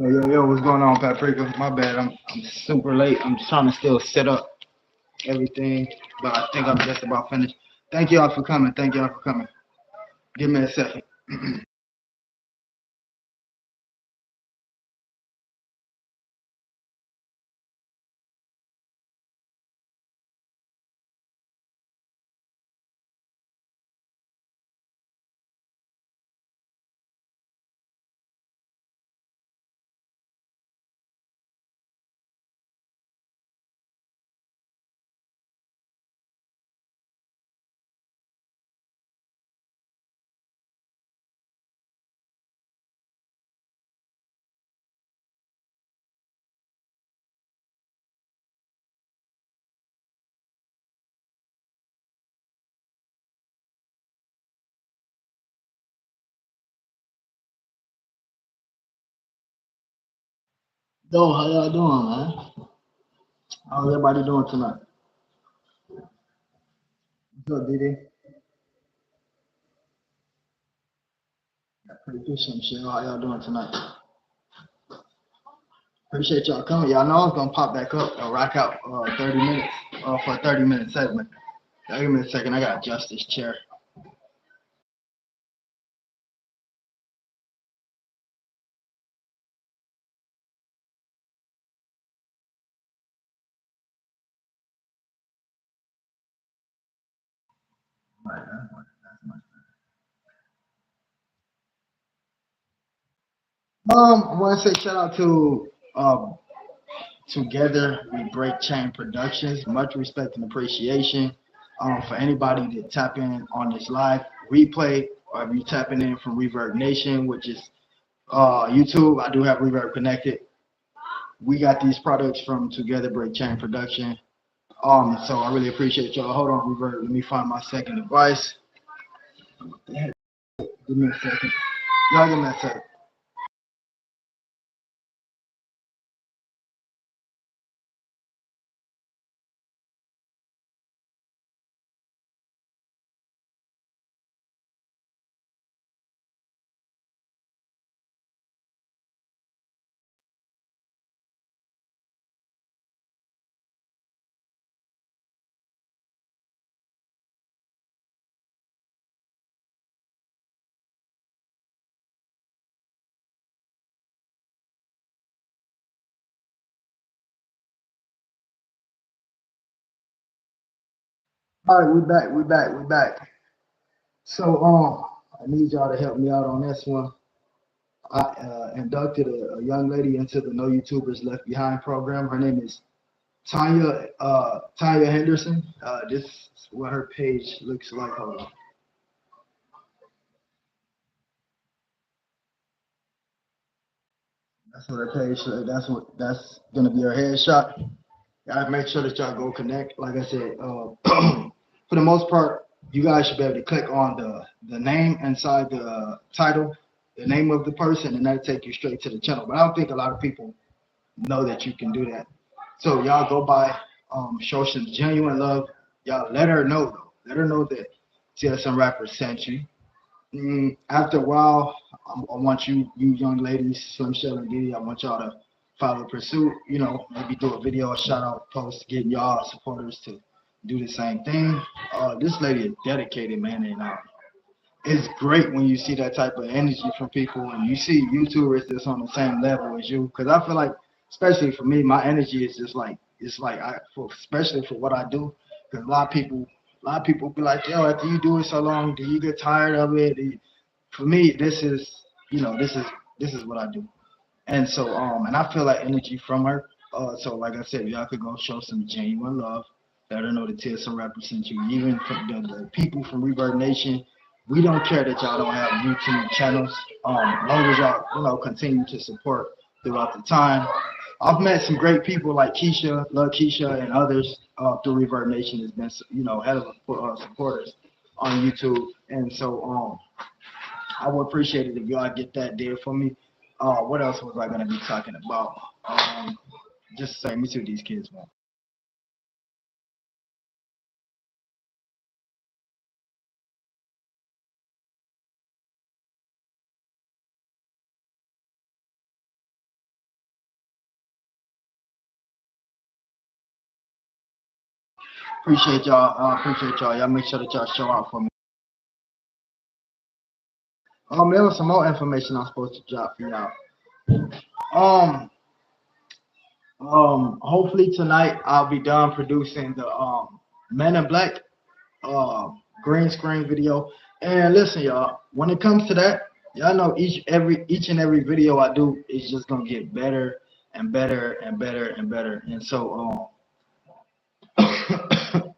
Yo, what's going on, Paprika? My bad, I'm super late. I'm trying to still set up everything, but I think I'm just about finished. Thank y'all for coming. Thank y'all for coming. Give me a second. Yo, how y'all doing, man? How's everybody doing tonight? What's up, DD? Pretty good, Michelle. How y'all doing tonight? Appreciate y'all coming. Y'all know I was gonna pop back up and rock out 30 minutes for a 30-minute segment. Give me a second. I gotta adjust this chair. Right, that's much I want to say shout out to Together We Break Chain Productions. Much respect and appreciation for anybody that tap in on this live replay, or if you tapping in from Reverb Nation, which is YouTube. I do have Reverb connected. We got these products from Together Break Chain Production. So I really appreciate y'all. Hold on, Reverb. Let me find my second device. Give me a second. Y'all give me a second. All right, we back. We back. So I need y'all to help me out on this one. I inducted a young lady into the No YouTubers Left Behind program. Her name is Tanya Henderson. This is what her page looks like. Hold on. That's what her page. That's gonna be her headshot. Y'all make sure that y'all go connect. Like I said, for the most part, you guys should be able to click on the name inside the title, the name of the person, and that'll take you straight to the channel. But I don't think a lot of people know that you can do that. So y'all go by, show some genuine love. Y'all let her know though. Let her know that TSM rappers sent you. After a while, I want you young ladies, Slim Shell and Diddy, I want y'all to follow Pursuit. You know, maybe do a video, a shout out post, getting y'all supporters to do the same thing. This lady is dedicated, man, and it's great when you see that type of energy from people and you see YouTubers that's on the same level as you. Because I feel like, especially for me, my energy is just like especially for what I do. Because a lot of people be like, yo, after you do it so long, do you get tired of it? For me, this is what I do. And so and I feel that energy from her. So like I said, y'all could go show some genuine love. Let her know the TSM represent you. Even from the people from Reverb Nation, we don't care that y'all don't have YouTube channels. As long as y'all continue to support throughout the time. I've met some great people like Keisha, Love Keisha, and others through Reverb Nation has been hell of supporters on YouTube. And so I would appreciate it if y'all get that there for me. What else was I gonna be talking about? Just say, let me see what these kids want. Appreciate y'all. Appreciate y'all. Y'all make sure that y'all show out for me. There was some more information I'm supposed to drop for y'all. Um, hopefully tonight I'll be done producing the Men in Black green screen video. And listen, y'all, when it comes to that, y'all know each and every video I do is just gonna get better and better and better and better. And so of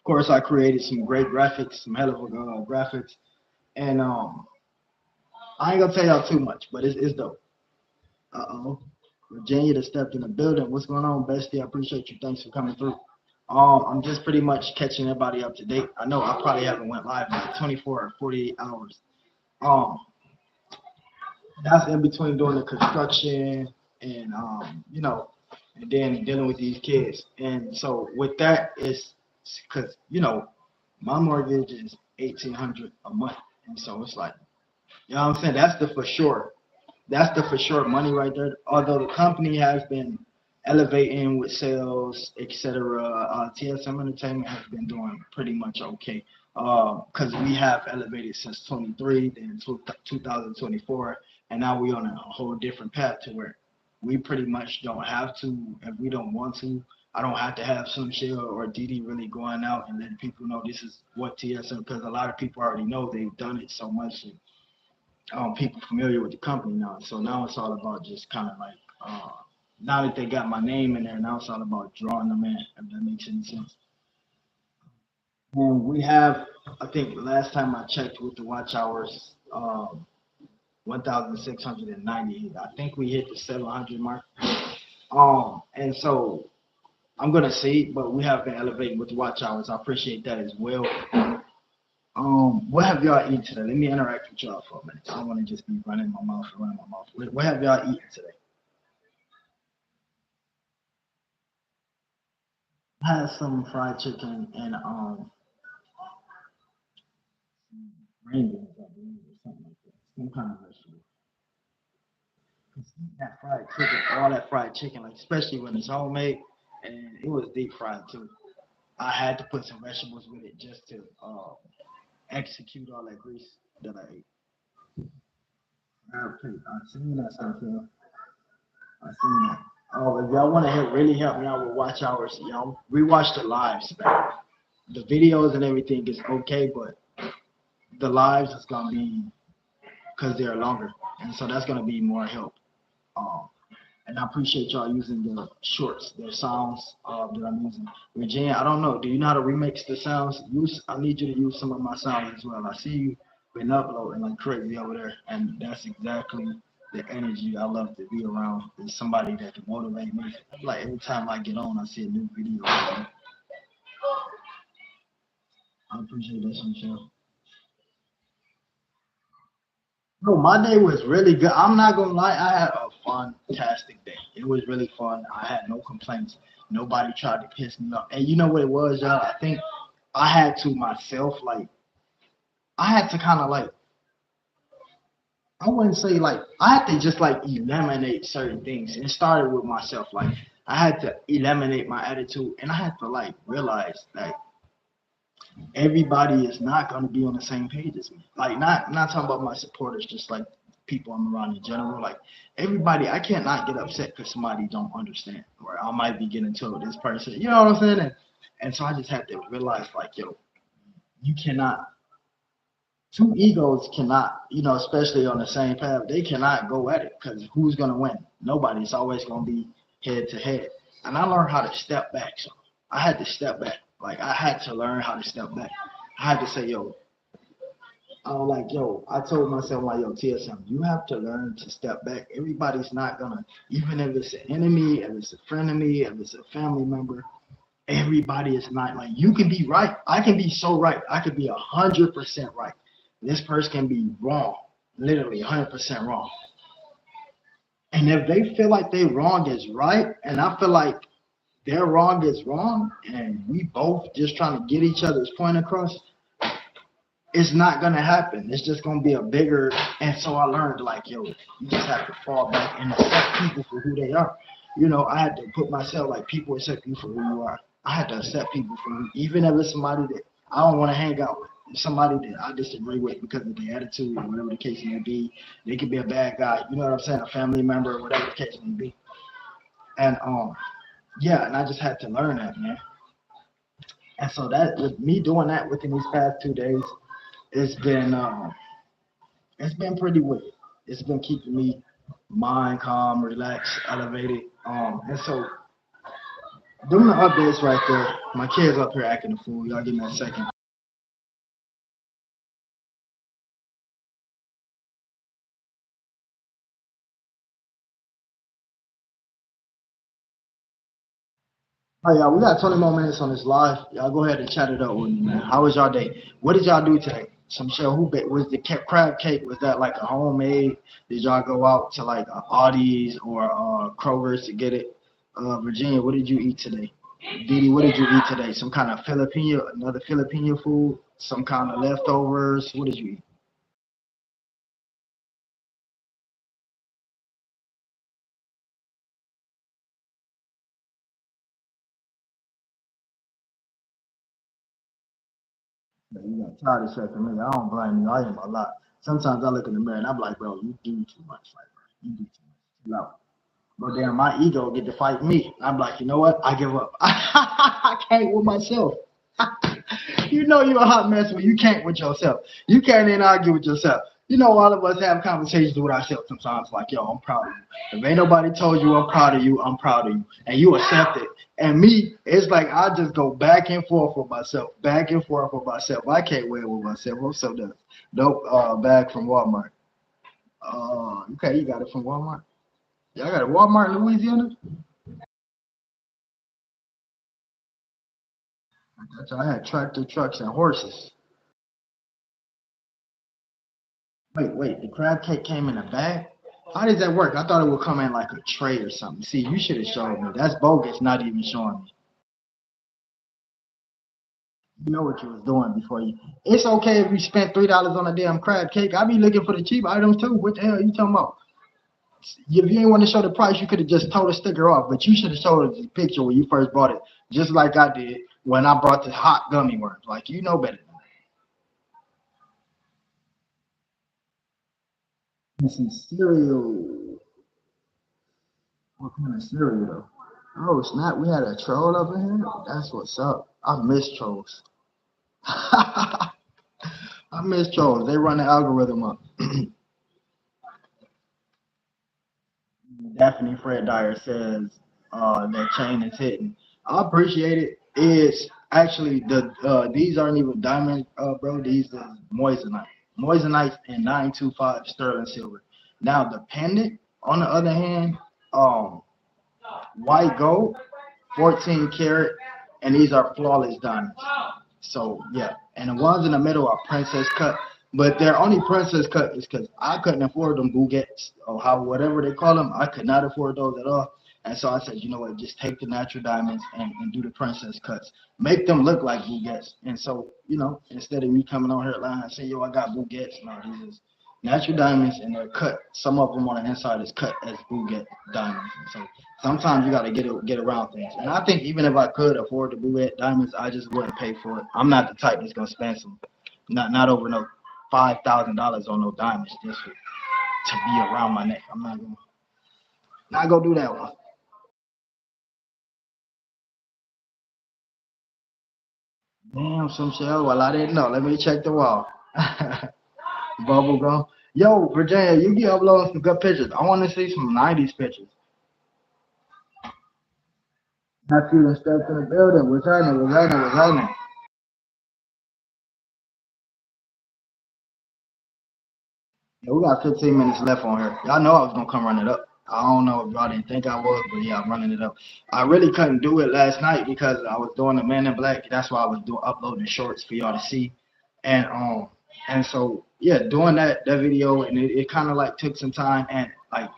course I created some great graphics, some hell of a graphics, and I ain't gonna tell y'all too much, but it's dope. Uh-oh. Virginia that stepped in the building. What's going on, bestie? I appreciate you. Thanks for coming through. I'm just pretty much catching everybody up to date. I know I probably haven't went live in like 24 or 48 hours. Um, that's in between doing the construction and and then dealing with these kids. And so with that, it's because my mortgage is 1,800 a month, and so it's like, you know what I'm saying? That's the for sure money right there. Although the company has been elevating with sales, etc., TSM Entertainment has been doing pretty much okay. Because we have elevated since 23, then 2024, and now we're on a whole different path to where we pretty much don't have to, if we don't want to. I don't have to have some shit or Didi really going out and letting people know this is what TSM, because a lot of people already know they've done it so much. And, people familiar with the company now. So now it's all about just kind of like, now that they got my name in there, now it's all about drawing them in, if that makes any sense. And we have, I think last time I checked with the watch hours, 1,698. I think we hit the 700 mark. And so I'm gonna see, but we have been elevating with the watch hours. I appreciate that as well. What have y'all eaten today? Let me interact with y'all for a minute. I don't want to just be running my mouth. What have y'all eaten today? I had some fried chicken and green beans, I believe, or something like that. Some kind of vegetable. 'Cause that fried chicken, all that fried chicken, like especially when it's homemade, and it was deep fried too. I had to put some vegetables with it just to execute all that grease that I ate. I seen that stuff, yeah. I seen that. Oh, if y'all want to really help me out with watch hours, y'all rewatch the lives, man. The videos and everything is okay, but the lives is gonna be because they're longer, and so that's gonna be more help. Um, and I appreciate y'all using the shorts, the sounds that I'm using. Regina, I don't know. Do you know how to remix the sounds? I need you to use some of my sounds as well. I see you been uploading like crazy over there, and that's exactly the energy I love to be around. Is somebody that can motivate me. Like every time I get on, I see a new video. I appreciate that, Michelle. No, my day was really good. I'm not gonna lie, I had a fantastic day. It was really fun. I had no complaints. Nobody tried to piss me off. And you know what it was, y'all? I think I had to myself, like, I had to kind of like, I wouldn't say like, I had to just like eliminate certain things. It started with myself. Like, I had to eliminate my attitude, and I had to like realize that everybody is not going to be on the same page as me. Like, not talking about my supporters, just like people I'm around in general. Like, everybody, I can't not get upset because somebody don't understand, or I might be getting told this person, you know what I'm saying? And so I just had to realize, like, yo, you cannot, two egos cannot, especially on the same path, they cannot go at it, because who's going to win? Nobody. It's always going to be head to head. And I learned how to step back. So I had to step back. Like, I had to learn how to step back. I had to say, yo, I told myself, like, yo, TSM, you have to learn to step back. Everybody's not gonna, even if it's an enemy, if it's a friend of me, if it's a family member, everybody is not, like, you can be right. I can be so right. I could be 100% right. This person can be wrong, literally 100% wrong. And if they feel like they wrong is right, and I feel like their wrong is wrong, and we both just trying to get each other's point across, it's not gonna happen. It's just gonna be a bigger. And so I learned, like, yo, you just have to fall back and accept people for who they are. I had to put myself, like, people accept you for who you are. I had to accept people for me, even if it's somebody that I don't want to hang out with, somebody that I disagree with because of their attitude or whatever the case may be. They could be a bad guy, you know what I'm saying, a family member or whatever the case may be. And yeah, and I just had to learn that, man. And so that with me doing that within these past 2 days, it's been it's been pretty wicked. It's been keeping me mind calm, relaxed, elevated. And so doing the updates right there. My kids up here acting a fool. Y'all give me a second. All right, y'all, we got 20 more minutes on this live. Y'all go ahead and chat it up with me, man. How was y'all day? What did y'all do today? Some show. Was the crab cake? Was that like a homemade? Did y'all go out to like Audie's or Kroger's to get it? Virginia, what did you eat today? Didi, what did you eat today? Some kind of Filipino, another Filipino food? Some kind of leftovers? What did you eat? Man, you got tired of checking me. I don't blame you. I am a lot. Sometimes I look in the mirror and I'm like, bro, you do too much. Like, bro, you do too much. Chill out. But then my ego get to fight me. I'm like, you know what? I give up. I can't with myself. You know you're a hot mess when you can't with yourself. You can't even argue with yourself. You know, all of us have conversations with ourselves sometimes, like, yo, I'm proud of you. If ain't nobody told you I'm proud of you, I'm proud of you. And you accept it. And me, it's like I just go back and forth with myself, back and forth with myself. I can't win with myself. I'm so done. Dope bag from Walmart. Okay, you got it from Walmart. Y'all got a Walmart in Louisiana? I thought y'all had tractor trucks and horses. Wait, the crab cake came in a bag? How does that work? I thought it would come in like a tray or something. See, you should have showed me. That's bogus, not even showing me. You know what you was doing before you. It's okay if you spent $3 on a damn crab cake. I be looking for the cheap items too. What the hell are you talking about? If you ain't want to show the price, you could have just told the sticker off. But you should have showed the picture when you first bought it, just like I did when I brought the hot gummy worms. Like you know better. Some cereal. What kind of cereal though? Oh snap! We had a troll over here. That's what's up. I miss trolls. I miss trolls. They run the algorithm up. Daphne Fred Dyer says that chain is hitting. I appreciate it. It's actually these aren't even diamond, bro. These are moissanite, moissanite and 925 sterling silver. Now the pendant, on the other hand, um, white gold, 14 karat, and these are flawless diamonds. So yeah, and the ones in the middle are princess cut, but they're only princess cut is because I couldn't afford them bouquets or how whatever they call them. I could not afford those at all. And so I said, you know what, just take the natural diamonds and do the princess cuts. Make them look like bouquets. And so, you know, instead of me coming on here lying and saying, yo, I got bouquets, no, these is natural diamonds and they're cut. Some of them on the inside is cut as bouquet diamonds. And so sometimes you got to get around things. And I think even if I could afford the bouquet diamonds, I just wouldn't pay for it. I'm not the type that's gonna spend some, not over no $5,000 on no diamonds just to be around my neck. I'm not gonna do that one. Damn, some shell. Well, I didn't know. Let me check the wall. Bubble gum. Yo, Virginia, you be uploading some good pictures. I want to see some '90s pictures. Not you done stepped in the building. What's happening? What's happening? What's happening? Yeah, we got 15 minutes left on here. Y'all know I was gonna come run it up. I don't know if y'all didn't think I was, but yeah, I'm running it up. I really couldn't do it last night because I was doing the Man in Black. That's why I was doing uploading shorts for y'all to see, and and so yeah, doing that video and it kind of like took some time and like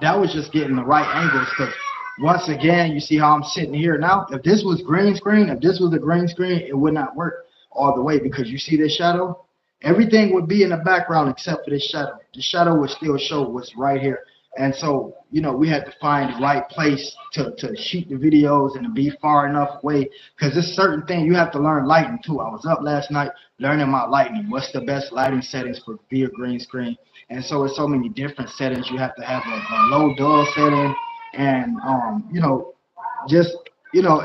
that was just getting the right angles because once again you see how I'm sitting here now. If this was green screen, if this was a green screen, it would not work all the way because you see this shadow. Everything would be in the background except for this shadow. The shadow would still show what's right here. And so, you know, we had to find the right place to shoot the videos and to be far enough away, because there's certain thing you have to learn lighting too. I was up last night learning my lighting. What's the best lighting settings for via green screen? And so it's so many different settings. You have to have a low dull setting, and you know, just you know,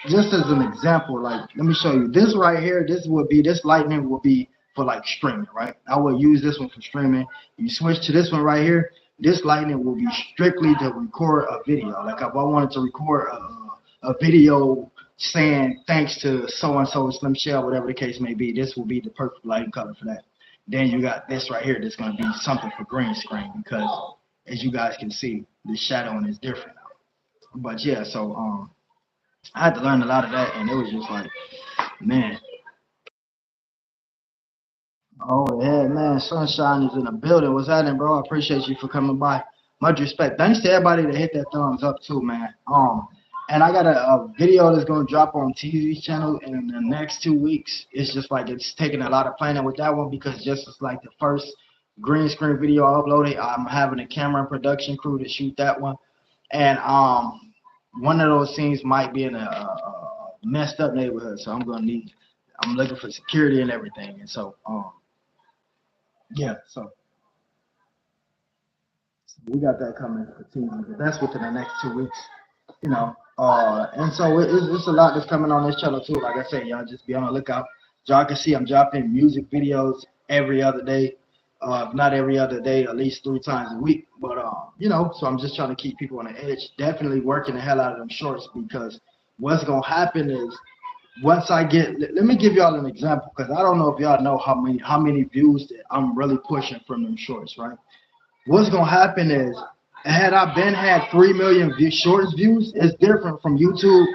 just as an example, like let me show you this right here. This lightning will be for like streaming, right? I will use this one for streaming. You switch to this one right here. This lightning will be strictly to record a video. Like if I wanted to record a video saying thanks to so and so, Slim Shell, whatever the case may be, this will be the perfect lighting color for that. Then you got this right here. That's going to be something for green screen, because as you guys can see, the shadowing is different now. But yeah, so I had to learn a lot of that, and it was just like, man. Oh yeah, man. Sunshine is in the building. What's happening, bro? I appreciate you for coming by. Much respect. Thanks to everybody that hit that thumbs up too, man. And I got a video that's gonna drop on TV's channel in the next 2 weeks. It's just like it's taking a lot of planning with that one, because just as like the first green screen video I uploaded, I'm having a camera and production crew to shoot that one. And one of those scenes might be in a messed up neighborhood, so I'm looking for security and everything. And so yeah, so we got that coming for TV, but that's within the next 2 weeks, you know. And so it's a lot that's coming on this channel too. Like I said, y'all just be on the lookout. Y'all can see I'm dropping music videos every other day. Not every other day, at least 3 times a week. But you know, so I'm just trying to keep people on the edge. Definitely working the hell out of them shorts, because what's gonna happen is once I get, let me give y'all an example, because I don't know if y'all know how many views that I'm really pushing from them shorts, right? What's gonna happen is, had I been had 3 million shorts views, it's different from YouTube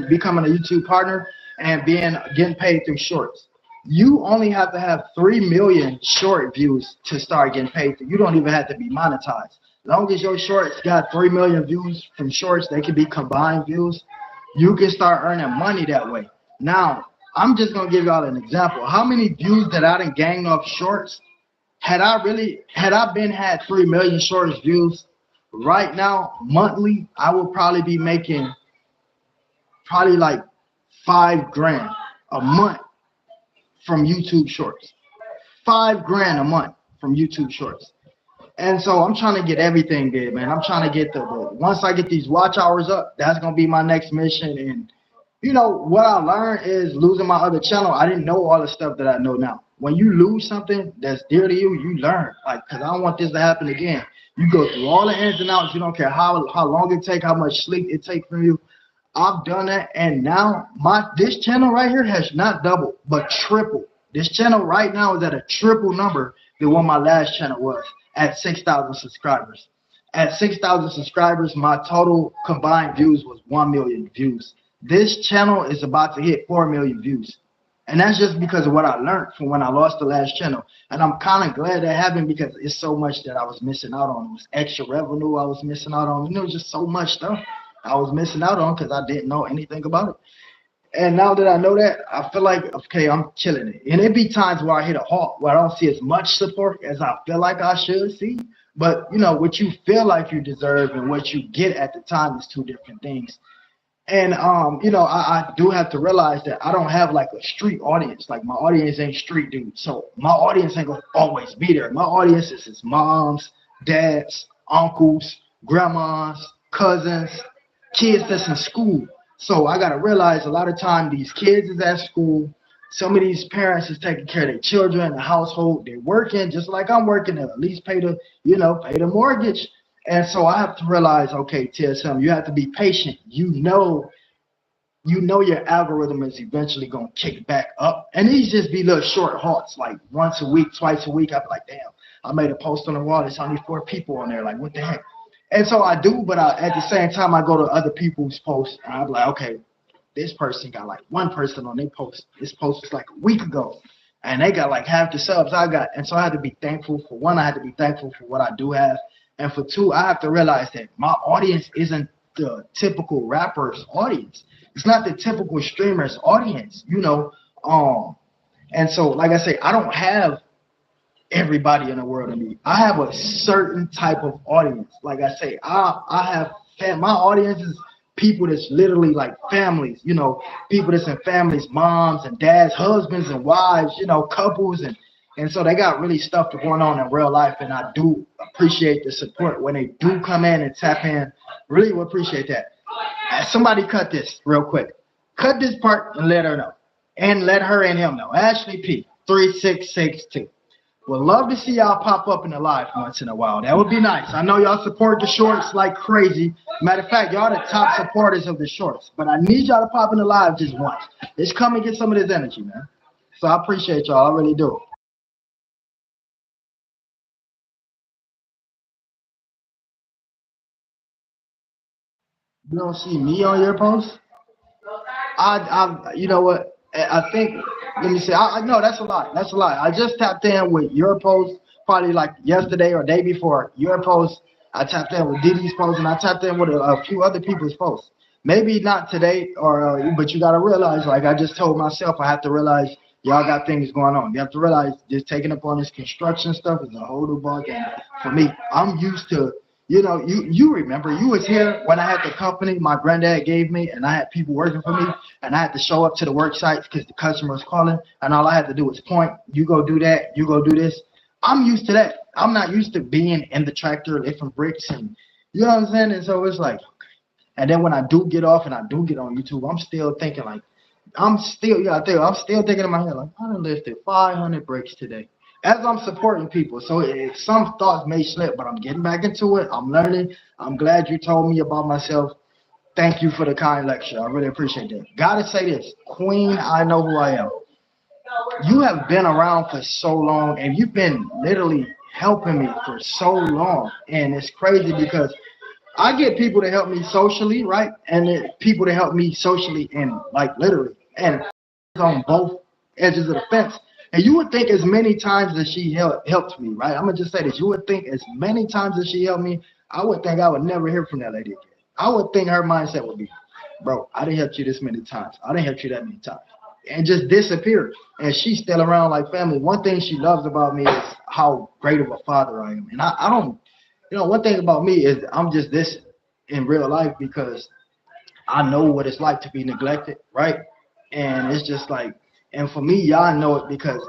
becoming a YouTube partner and getting paid through shorts. You only have to have 3 million short views to start getting paid. You don't even have to be monetized. As long as your shorts got 3 million views from shorts, they can be combined views. You can start earning money that way. Now, I'm just gonna give y'all an example. How many views that I done gained off shorts? Had I had 3 million shorts views right now monthly, I would probably be making probably like 5 grand a month from YouTube shorts. 5 grand a month from YouTube shorts. And so I'm trying to get everything good, man. I'm trying to get the once I get these watch hours up, that's gonna be my next mission. And you know what I learned is losing my other channel. I didn't know all the stuff that I know now. When you lose something that's dear to you, you learn. Like, cause I don't want this to happen again. You go through all the ins and outs. You don't care how long it take, how much sleep it take from you. I've done that, and now this channel right here has not doubled but tripled. This channel right now is at a triple number than what my last channel was at 6,000 subscribers. At 6,000 subscribers, my total combined views was 1 million views. This channel is about to hit 4 million views. And that's just because of what I learned from when I lost the last channel. And I'm kind of glad that happened, because it's so much that I was missing out on. It was extra revenue I was missing out on. You know, just so much stuff I was missing out on because I didn't know anything about it. And now that I know that, I feel like, okay, I'm killing it. And it be times where I hit a halt, where I don't see as much support as I feel like I should see. But, you know, what you feel like you deserve and what you get at the time is two different things. And you know, I do have to realize that I don't have like a street audience. Like my audience ain't street dudes. So my audience ain't gonna always be there. My audience is moms, dads, uncles, grandmas, cousins, kids that's in school. So I gotta realize a lot of time these kids is at school. Some of these parents is taking care of their children, the household. They're working just like I'm working to at least pay the mortgage. And so I have to realize, okay, TSM, you have to be patient. Your algorithm is eventually gonna kick back up. And these just be little short halts, like once a week, twice a week. I'm like, damn, I made a post on the wall. There's only 4 people on there. Like, what the heck? And so I do, but at the same time, I go to other people's posts, and I'm like, okay, this person got like 1 person on their post. This post was like a week ago, and they got like half the subs I got. And so I had to be thankful for one. I had to be thankful for what I do have, and for 2, I have to realize that my audience isn't the typical rapper's audience. It's not the typical streamer's audience, you know. And so, like I say, I don't have everybody in the world to me. I have a certain type of audience. Like I say, I have my audience is people that's literally like families, you know, people that's in families, moms and dads, husbands and wives, you know, couples and so they got really stuff going on in real life, and I do appreciate the support when they do come in and tap in. Really would appreciate that. Somebody cut this real quick. Cut this part and let her know. And let her and him know. Ashley P. 3662. Would love to see y'all pop up in the live once in a while. That would be nice. I know y'all support the shorts like crazy. Matter of fact, y'all the top supporters of the shorts. But I need y'all to pop in the live just once. Just come and get some of this energy, man. So I appreciate y'all. I really do. You don't see me on your post? You know what? I think. Let me see. I no, that's a lie. That's a lie. I just tapped in with your post probably like yesterday or day before your post. I tapped in with Didi's post, and I tapped in with a few other people's posts. Maybe not today, or but you gotta realize, like I just told myself, I have to realize y'all got things going on. You have to realize just taking up on this construction stuff is a whole new ball game for me. I'm used to you know, you remember you was here when I had the company my granddad gave me, and I had people working for me, and I had to show up to the work sites because the customer was calling, and all I had to do was point. You go do that. You go do this. I'm used to that. I'm not used to being in the tractor lifting bricks, and you know what I'm saying. And so it's like, and then when I do get off and I do get on YouTube, I'm still thinking like, I'm still thinking in my head like, I done lifted 500 bricks today as I'm supporting people. So some thoughts may slip, but I'm getting back into it. I'm learning. I'm glad you told me about myself. Thank you for the kind lecture. I really appreciate that. Gotta say this, Queen, I know who I am. You have been around for so long, and you've been literally helping me for so long. And it's crazy because I get people to help me socially, right? And then people to help me socially and like literally. And on both edges of the fence. And you would think as many times as she helped me, right? I'm gonna just say this. You would think as many times as she helped me, I would think I would never hear from that lady again. I would think her mindset would be, bro, I didn't help you this many times. I didn't help you that many times. And just disappeared. And she's still around like family. One thing she loves about me is how great of a father I am. And I don't, one thing about me is I'm just this in real life because I know what it's like to be neglected, right? And it's just like, and for me, y'all know it because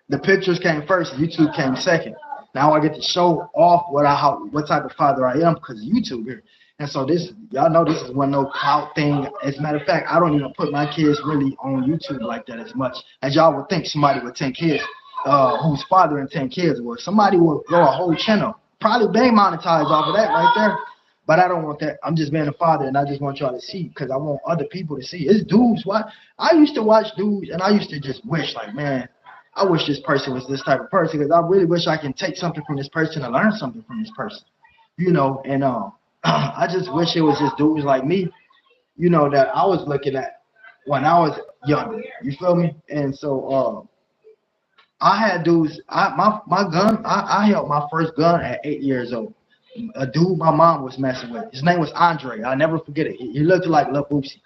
the pictures came first, YouTube came second. Now I get to show off what type of father I am because YouTube here. And so this, y'all know this is one no clout thing. As a matter of fact, I don't even put my kids really on YouTube like that as much as y'all would think somebody with 10 kids, whose father and 10 kids was. Somebody would grow a whole channel, probably bang monetized off of that right there. But I don't want that. I'm just being a father, and I just want y'all to see because I want other people to see. It's dudes. What I used to watch dudes, and I used to just wish, like, man, I wish this person was this type of person because I really wish I can take something from this person and learn something from this person, And I just wish it was just dudes like me, that I was looking at when I was younger. You feel me? And so I had dudes. My gun. I held my first gun at 8 years old. A dude my mom was messing with. His name was Andre. I'll never forget it. He looked like Lil Boosie.